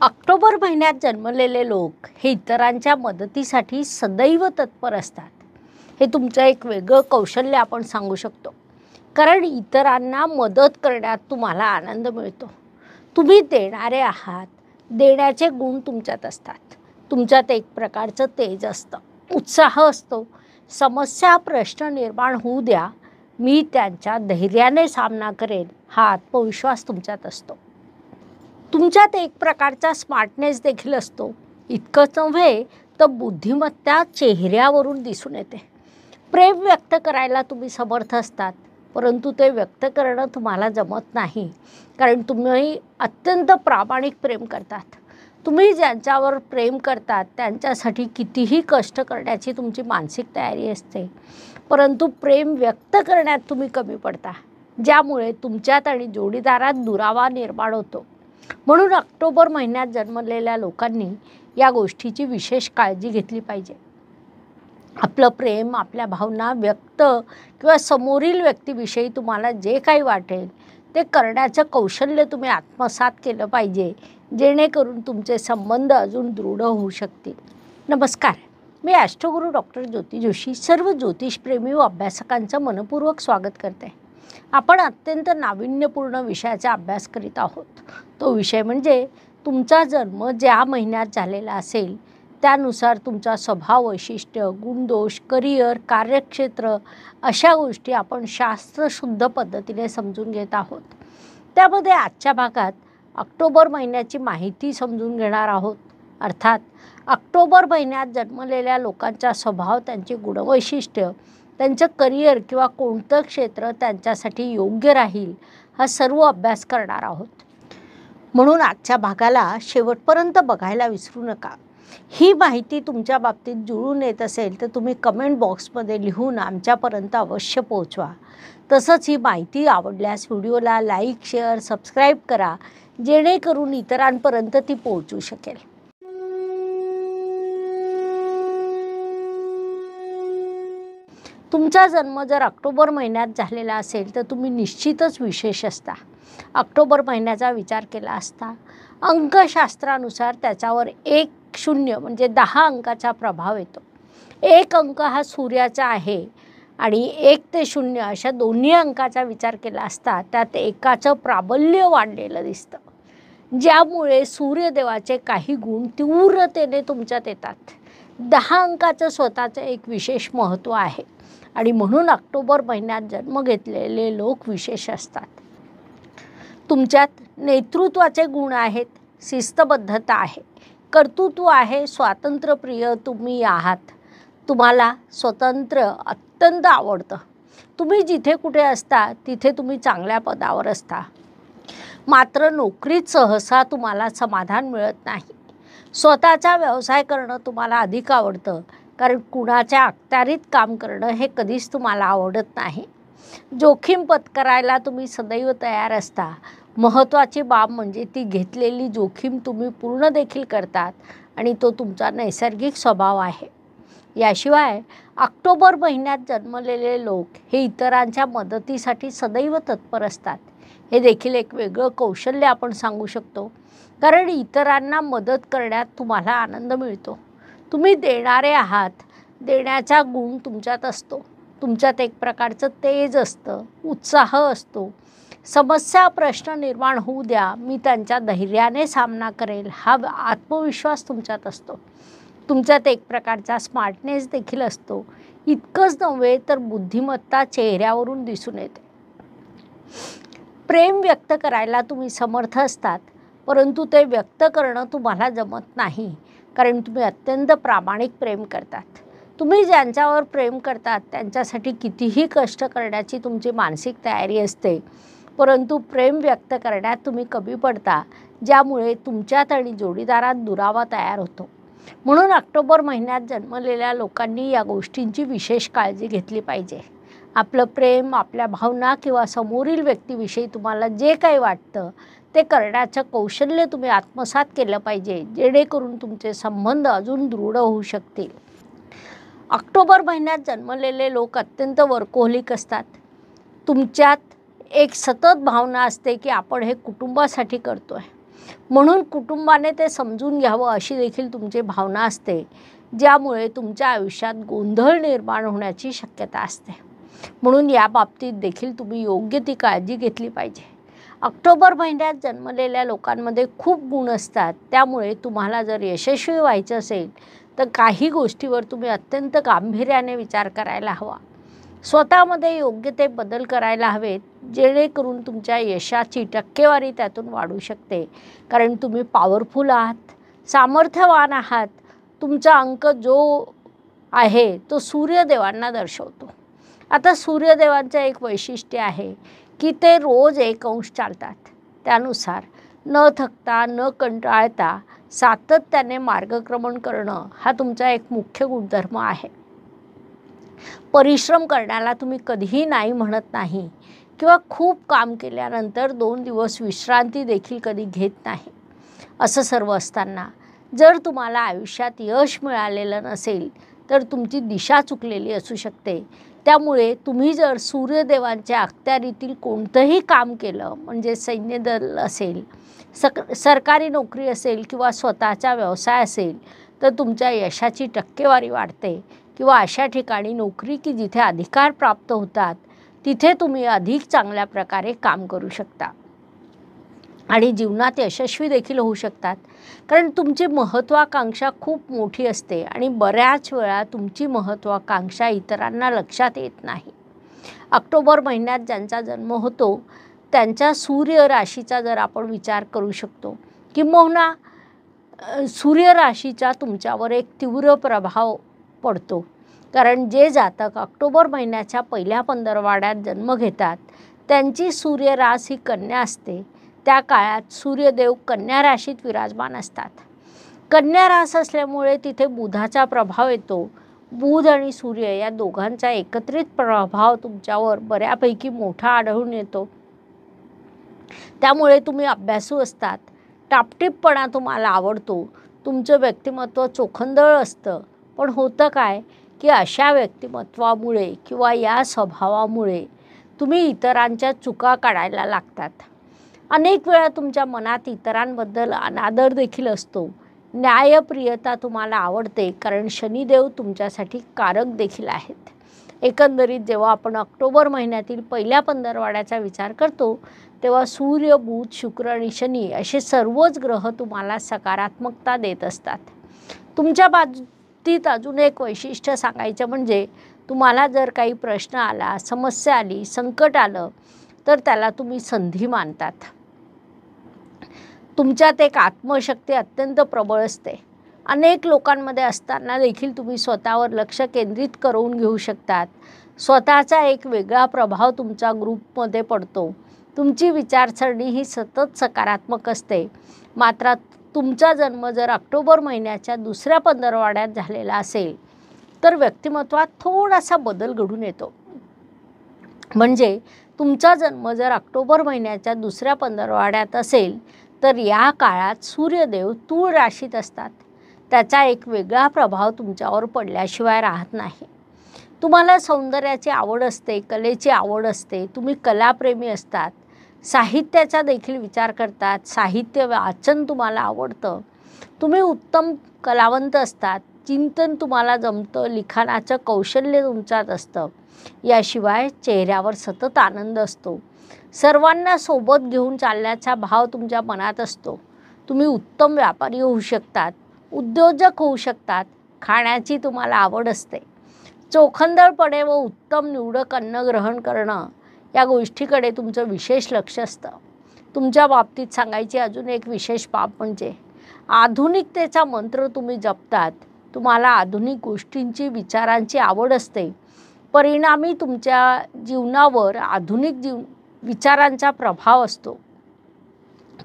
October महिन्यात जन्मलेले लोक हे इतरांच्या मदतीसाठी सदैव तत्पर असतात. हे तुमचं एक वेगळं कौशल्य आपण सांगू शकतो, कारण इतरांना मदत करण्यात तुम्हाला आनंद मिळतो. तुम्ही देणारे आहात, देण्याचे गुण तुमच्यात असतात. तुमच्यात एक प्रकारचं तेज असतं, उत्साह असतो. समस्या प्रश्न निर्माण होऊ द्या, मी त्यांच्या धैर्याने सामना करेन हा आत्मविश्वास तुमच्यात असतो. तुमच्यात एक प्रकारचा स्मार्टनेस देखील असतो. इतकंच नव्हे तर बुद्धिमत्ता चेहऱ्यावरून दिसून येते. प्रेम व्यक्त करायला तुम्ही समर्थ असतात, परंतु ते व्यक्त करणं तुम्हाला जमत नाही, कारण तुम्ही अत्यंत प्रामाणिक प्रेम करतात. तुम्ही ज्यांच्यावर प्रेम करतात त्यांच्यासाठी कितीही कष्ट करण्याची तुमची मानसिक तयारी असते, परंतु प्रेम व्यक्त करण्यात तुम्ही कमी पडता, ज्यामुळे तुमच्यात आणि जोडीदारात दुरावा निर्माण होतो. म्हणून ऑक्टोबर महिन्यात जन्मलेल्या लोकांनी या गोष्टीची विशेष काळजी घेतली पाहिजे. आपलं प्रेम, आपल्या भावना व्यक्त किंवा समोरील व्यक्तीविषयी तुम्हाला जे काही वाटेल ते करण्याचं कौशल्य तुम्ही आत्मसात केलं पाहिजे, जेणेकरून तुमचे संबंध अजून दृढ होऊ शकतील. नमस्कार, मी ॲस्ट्रोगुरू डॉक्टर ज्योती जोशी सर्व ज्योतिषप्रेमी व अभ्यासकांचं मनपूर्वक स्वागत करते. आपण अत्यंत नाविन्यपूर्ण विषयाचा अभ्यास करीत आहोत. तो विषय म्हणजे तुमचा जन्म ज्या महिन्यात झालेला असेल त्यानुसार तुमचा स्वभाव वैशिष्ट्य, गुणदोष, करिअर, कार्यक्षेत्र अशा गोष्टी आपण शास्त्रशुद्ध पद्धतीने समजून घेत आहोत. त्यामध्ये आजच्या भागात ऑक्टोबर महिन्याची माहिती समजून घेणार आहोत. अर्थात ऑक्टोबर महिन्यात जन्मलेल्या लोकांचा स्वभाव, त्यांची गुणवैशिष्ट्य, त्यांचं करिअर किंवा कोणतं क्षेत्र त्यांच्यासाठी योग्य राहील हा सर्व अभ्यास करणार आहोत. म्हणून आजच्या भागाला शेवटपर्यंत बघायला विसरू नका. ही माहिती तुमच्या बाबतीत जुळून येत असेल तर तुम्ही कमेंट बॉक्समध्ये लिहून आमच्यापर्यंत अवश्य पोहोचवा. तसंच ही माहिती आवडल्यास व्हिडिओला लाईक, शेअर, सबस्क्राईब करा, जेणेकरून इतरांपर्यंत ती पोहोचू शकेल. तुमचा जन्म जर ऑक्टोबर महिन्यात झालेला असेल तर तुम्ही निश्चितच विशेष असता. ऑक्टोबर महिन्याचा विचार केला असता अंकशास्त्रानुसार त्याच्यावर 1-0 म्हणजे 10 अंकाचा प्रभाव येतो. 1 अंक हा सूर्याचा आहे आणि 1 ते 0 अशा दोन्ही अंकाचा विचार केला असता त्यात एकाचं प्राबल्य वाढलेलं दिसतं, ज्यामुळे सूर्यदेवाचे काही गुण तीव्रतेने तुमच्यात येतात. 10 अंकाचं स्वतःचं एक विशेष महत्त्व आहे आणि म्हणून ऑक्टोबर महिन्यात जन्म घेतलेले लोक विशेष असतात. तुमच्यात नेतृत्वाचे गुण आहेत, शिस्तबद्धता आहे, कर्तृत्व आहे, स्वातंत्र्यप्रिय तुम्ही आहात. तुम्हाला स्वतंत्र अत्यंत आवडतं. तुम्ही जिथे कुठे असता तिथे तुम्ही चांगल्या पदावर असता. मात्र नोकरीत सहसा तुम्हाला समाधान मिळत नाही. स्वतःचा व्यवसाय करणं तुम्हाला अधिक आवडतं, कारण कुणाच्या अखत्यारीत काम करणं हे कधीच तुम्हाला आवडत नाही. जोखीम पत्करायला तुम्ही सदैव तयार असता. महत्त्वाची बाब म्हणजे ती घेतलेली जोखीम तुम्ही पूर्ण देखील करतात आणि तो तुमचा नैसर्गिक स्वभाव आहे. याशिवाय ऑक्टोबर महिन्यात जन्मलेले लोक हे इतरांच्या मदतीसाठी सदैव तत्पर असतात. हे देखील एक वेगळं कौशल्य आपण सांगू शकतो, कारण इतरांना मदत करण्यात तुम्हाला आनंद मिळतो. तुम्ही देणारे आहात, देण्याचा गुण तुमच्यात असतो. तुमच्यात एक प्रकारचं तेज असतं, उत्साह असतो. समस्या प्रश्न निर्माण होऊ द्या, मी त्यांच्या धैर्याने सामना करेल हा आत्मविश्वास तुमच्यात असतो. तुमच्यात एक प्रकारचा स्मार्टनेस देखील असतो. इतकंच नव्हे तर बुद्धिमत्ता चेहऱ्यावरून दिसून येते. प्रेम व्यक्त करायला तुम्ही समर्थ असतात, परंतु ते व्यक्त करणं तुम्हाला जमत नाही, कारण तुम्ही अत्यंत प्रामाणिक प्रेम करतात. तुम्ही ज्यांच्यावर प्रेम करतात त्यांच्यासाठी कितीही कष्ट करण्याची तुमची मानसिक तयारी असते, परंतु प्रेम व्यक्त करण्यात तुम्ही कमी पडता, ज्यामुळे तुमच्यात आणि जोडीदारात दुरावा तयार होतो. म्हणून ऑक्टोबर महिन्यात जन्मलेल्या लोकांनी या गोष्टींची विशेष काळजी घेतली पाहिजे. आपलं प्रेम, आपल्या भावना किंवा समोरील व्यक्तीविषयी तुम्हाला जे काही वाटतं ते करण्याचं कौशल्य तुम्ही आत्मसात केलं पाहिजे, जेणेकरून तुमचे संबंध अजून दृढ होऊ शकतील. ऑक्टोबर महिन्यात जन्मलेले लोक अत्यंत वर्कोहोलिक असतात. तुमच्यात एक सतत भावना असते की आपण हे कुटुंबासाठी करतो आहे. म्हणून कुटुंबाने ते समजून घ्यावं अशी देखील तुमची भावना असते, ज्यामुळे तुमच्या आयुष्यात गोंधळ निर्माण होण्याची शक्यता असते. म्हणून या बाबतीत देखील तुम्ही योग्य ती काळजी घेतली पाहिजे. ऑक्टोबर महिन्यात जन्मलेल्या लोकांमध्ये खूप गुण असतात, त्यामुळे तुम्हाला जर यशस्वी व्हायचं असेल तर काही गोष्टीवर तुम्ही अत्यंत गांभीर्याने विचार करायला हवा. स्वतःमध्ये योग्य ते बदल करायला हवेत, जेणेकरून तुमच्या यशाची टक्केवारी त्यातून वाढू शकते. कारण तुम्ही पॉवरफुल आहात, सामर्थ्यवान आहात. तुमचा अंक जो आहे तो सूर्यदेवांना दर्शवतो. आता सूर्यदेवांचं एक वैशिष्ट्य आहे की ते रोज 1 अंश चालतात. त्यानुसार न थकता न कंटाळता सातत्याने मार्गक्रमण करणं हा तुमचा एक मुख्य गुणधर्म आहे. परिश्रम करण्याला तुम्ही कधीही नाही म्हणत नाही किंवा खूप काम केल्यानंतर 2 दिवस विश्रांती देखील कधी घेत नाही. असं सर्व असताना जर तुम्हाला आयुष्यात यश मिळालेलं नसेल तर तुमची दिशा चुकलेली असू शकते. त्यामुळे तुम्ही जर सूर्यदेवांच्या अखत्यारीतील कोणतंही काम केलं, म्हणजे सैन्यदल असेल, सरकारी नोकरी असेल किंवा स्वतःचा व्यवसाय असेल, तर तुमच्या यशाची टक्केवारी वाढते. किंवा अशा ठिकाणी नोकरी की जिथे अधिकार प्राप्त होतात तिथे तुम्ही अधिक चांगल्या प्रकारे काम करू शकता आणि जीवनात यशस्वी देखील होऊ शकतात. कारण तुमची महत्त्वाकांक्षा खूप मोठी असते आणि बऱ्याच वेळा तुमची महत्त्वाकांक्षा इतरांना लक्षात येत नाही. ऑक्टोबर महिन्यात ज्यांचा जन्म होतो त्यांच्या सूर्य राशीचा जर आपण विचार करू शकतो, किंबहुना सूर्य राशीचा तुमच्यावर एक तीव्र प्रभाव पडतो. कारण जे जातक ऑक्टोबर महिन्याच्या पहिल्या 15वाड्यात जन्म घेतात त्यांची सूर्य रास ही कन्या असते. त्या काळात सूर्यदेव कन्या राशीत विराजमान असतात. कन्या रास असल्यामुळे तिथे बुधाचा प्रभाव येतो. बुध आणि सूर्य या दोघांचा एकत्रित प्रभाव तुमच्यावर बऱ्यापैकी मोठा आढळून येतो. त्यामुळे तुम्ही अभ्यासू असतात, टापटीपपणा तुम्हाला आवडतो, तुमचं व्यक्तिमत्व चोखंदळ असतं. पण होतं काय की अशा व्यक्तिमत्वामुळे किंवा या स्वभावामुळे तुम्ही इतरांच्या चुका काढायला लागतात. अनेक वेळा तुमच्या मनात इतरांबद्दल अनादर देखील असतो. न्यायप्रियता तुम्हाला आवडते, कारण शनिदेव तुमच्यासाठी कारक देखील आहेत. एकंदरीत जेव्हा आपण ऑक्टोबर महिन्यातील पहिल्या 15वाड्याचा विचार करतो तेव्हा सूर्य, बुध, शुक्र आणि शनी असे सर्वच ग्रह तुम्हाला सकारात्मकता देत असतात. तुमच्या बाबतीत अजून एक वैशिष्ट्य सांगायचं म्हणजे तुम्हाला जर काही प्रश्न आला, समस्या आली, संकट आलं तर त्याला तुम्ही संधी मानतात. तुमच्यात एक आत्मशक्ती अत्यंत प्रबळ असते. अनेक लोकांमध्ये असताना देखील तुम्ही स्वतःवर लक्ष केंद्रित करून घेऊ शकतात. स्वतःचा एक वेगळा प्रभाव तुमच्या ग्रुपमध्ये पडतो. तुमची विचारसरणी ही सतत सकारात्मक असते. मात्र तुमचा जन्म जर ऑक्टोबर महिन्याच्या दुसऱ्या 15वाड्यात झालेला असेल तर व्यक्तिमत्वात थोडासा बदल घडून येतो. म्हणजे तुमचा जन्म जर ऑक्टोबर महिन्याच्या दुसऱ्या 15वाड्यात असेल तर या काळात सूर्यदेव तूळ राशीत असतात. त्याचा एक वेगळा प्रभाव तुमच्यावर पडल्याशिवाय राहत नाही. तुम्हाला सौंदर्याची आवड असते, कलेची आवड असते, तुम्ही कलाप्रेमी असतात, साहित्याचा देखील विचार करतात, साहित्य वाचन तुम्हाला आवडतं, तुम्ही उत्तम कलावंत असतात, चिंतन तुम्हाला जमतं, लिखाणाचं कौशल्य तुमच्यात असतं. याशिवाय चेहऱ्यावर सतत आनंद असतो. सर्वांना सोबत घेऊन चालण्याचा भाव तुमच्या मनात असतो. तुम्ही उत्तम व्यापारी होऊ शकतात, उद्योजक होऊ शकतात, खाण्याची तुम्हाला आवड असते. चोखंदळपणे व उत्तम निवडक अन्न ग्रहण करणं या गोष्टीकडे तुमचं विशेष लक्ष असतं. तुमच्या बाबतीत सांगायची अजून एक विशेष बाब म्हणजे आधुनिकतेचा मंत्र तुम्ही जपतात. तुम्हाला आधुनिक गोष्टींची, विचारांची आवड असते. परिणामी तुमच्या जीवनावर आधुनिक विचारांचा प्रभाव असतो.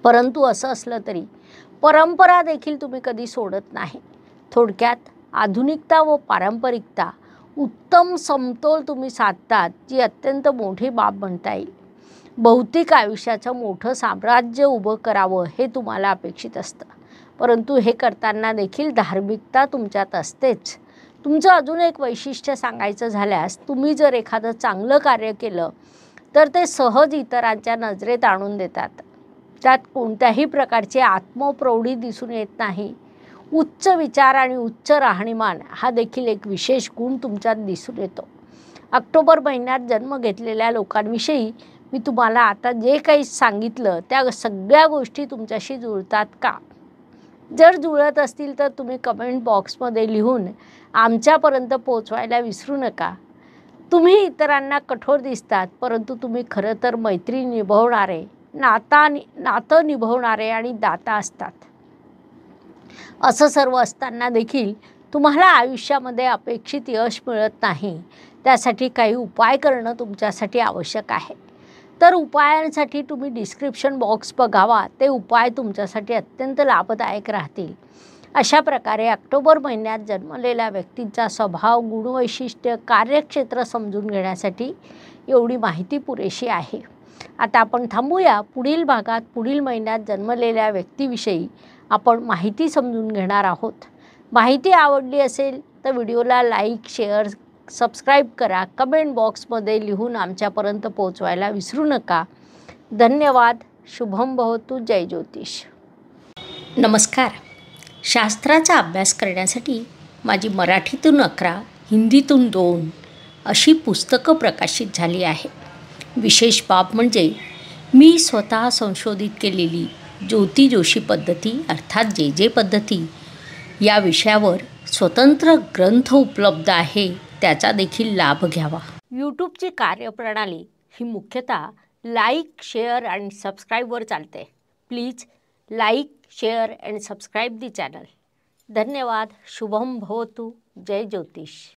परंतु असं असलं तरी परंपरा देखील तुम्ही कधी सोडत नाही. थोडक्यात आधुनिकता व पारंपरिकता उत्तम समतोल तुम्ही साधतात, जी अत्यंत मोठी बाब म्हणता येईल. भौतिक आयुष्याचं मोठं साम्राज्य उभं करावं हे तुम्हाला अपेक्षित असतं, परंतु हे करताना देखील धार्मिकता तुमच्यात असतेच. तुमचं अजून एक वैशिष्ट्य सांगायचं झाल्यास तुम्ही जर एखादं चांगलं कार्य केलं तर ते सहज इतरांच्या नजरेत आणून देतात. त्यात कोणत्याही प्रकारची आत्मप्रौढी दिसून येत नाही. उच्च विचार आणि उच्च राहणीमान हा देखील एक विशेष गुण तुमच्यात दिसून येतो. ऑक्टोबर महिन्यात जन्म घेतलेल्या लोकांविषयी मी तुम्हाला आता जे काही सांगितलं त्या सगळ्या गोष्टी तुमच्याशी जुळतात का? जर जुळत असतील तर तुम्ही कमेंट बॉक्समध्ये लिहून आमच्यापर्यंत पोहोचवायला विसरू नका. तुम्ही इतरांना कठोर दिसतात, परंतु तुम्ही खरं तर मैत्री निभावणारे, नातं निभावणारे आणि दाता असतात. असं सर्व असताना देखील तुम्हाला आयुष्यामध्ये अपेक्षित यश मिळत नाही. त्यासाठी काही उपाय करणं तुमच्यासाठी आवश्यक आहे. तर उपायांसाठी तुम्ही डिस्क्रिप्शन बॉक्स बघावा. ते उपाय तुमच्यासाठी अत्यंत लाभदायक राहतील. अशा प्रकारे ऑक्टोबर महिन्यात जन्मलेल्या व्यक्तींचा स्वभाव, गुणवैशिष्ट्य, कार्यक्षेत्र समजून घेण्यासाठी एवढी माहिती पुरेशी आहे. आता आपण थांबूया. पुढील भागात पुढील महिन्यात जन्मलेल्या व्यक्तीविषयी आपण माहिती समजून घेणार आहोत. माहिती आवडली असेल तर व्हिडिओला लाईक, शेअर, सबस्क्राईब करा. कमेंट बॉक्समध्ये लिहून आमच्यापर्यंत पोहोचवायला विसरू नका. धन्यवाद. शुभम भवतु. जय ज्योतिष. नमस्कार. शास्त्राचा अभ्यास करण्यासाठी माझी मराठीतून 11, हिंदीतून 2 अशी पुस्तकं प्रकाशित झाली आहे. विशेष बाब म्हणजे मी स्वतः संशोधित केलेली ज्योती जोशी पद्धती अर्थात जे पद्धती या विषयावर स्वतंत्र ग्रंथ उपलब्ध आहे. त्याचा देखील लाभ घ्यावा. यूट्यूबची कार्यप्रणाली ही मुख्यतः लाईक, शेअर आणि सबस्क्राईबवर चालते. Please like, share and subscribe the channel. धन्यवाद. शुभम भवतु. जय ज्योतिष.